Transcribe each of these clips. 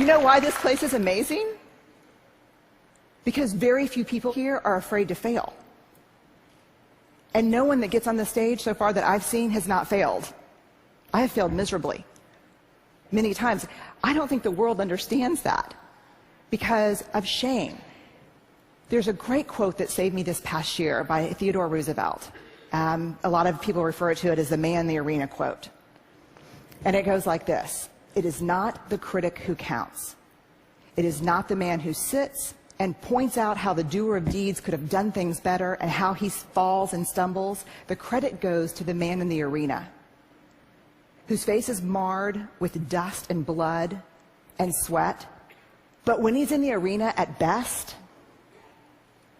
You know why this place is amazing? Because very few people here are afraid to fail. And no one that gets on the stage so far that I've seen has not failed. I have failed miserably, many times. I don't think the world understands that because of shame. There's a great quote that saved me this past year by Theodore Roosevelt. A lot of people refer to it as the man in the arena quote. And it goes like this: "It is not the critic who counts. It is not the man who sits and points out how the doer of deeds could have done things better and how he falls and stumbles. The credit goes to the man in the arena, whose face is marred with dust and blood and sweat. But when he's in the arena, at best,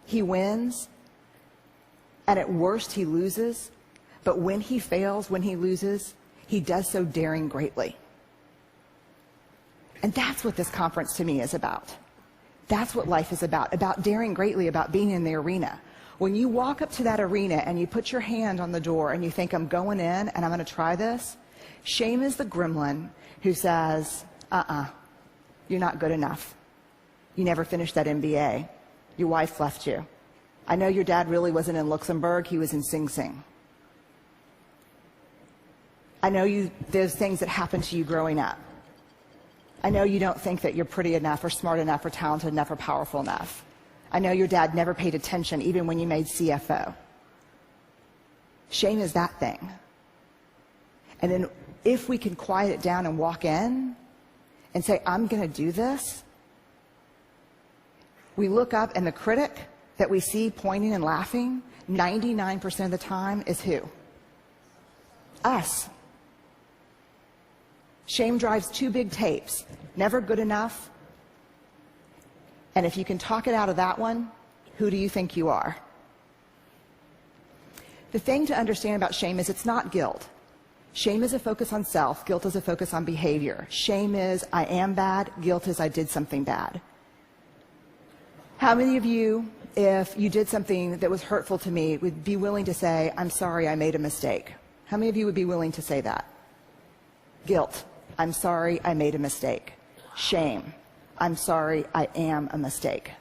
he wins, and at worst, he loses. But when he fails, when he loses, he does so daring greatly." And that's what this conference to me is about. That's what life is about daring greatly, about being in the arena. When you walk up to that arena and you put your hand on the door and you think, "I'm going in and I'm going to try this," shame is the gremlin who says, you're not good enough. You never finished that MBA. Your wife left you. I know your dad really wasn't in Luxembourg, he was in Sing Sing. I know there's things that happened to you growing up. I know you don't think that you're pretty enough or smart enough or talented enough or powerful enough. I know your dad never paid attention even when you made CFO. Shame is that thing. And then if we can quiet it down and walk in and say, "I'm going to do this," we look up and the critic that we see pointing and laughing 99% of the time is who? Us. Shame drives two big tapes: never good enough, and if you can talk it out of that one, who do you think you are? The thing to understand about shame is it's not guilt. Shame is a focus on self. Guilt is a focus on behavior. Shame is I am bad. Guilt is I did something bad. How many of you, if you did something that was hurtful to me, would be willing to say, "I'm sorry, I made a mistake"? How many of you would be willing to say that? Guilt: I'm sorry, I made a mistake. Shame: I'm sorry, I am a mistake.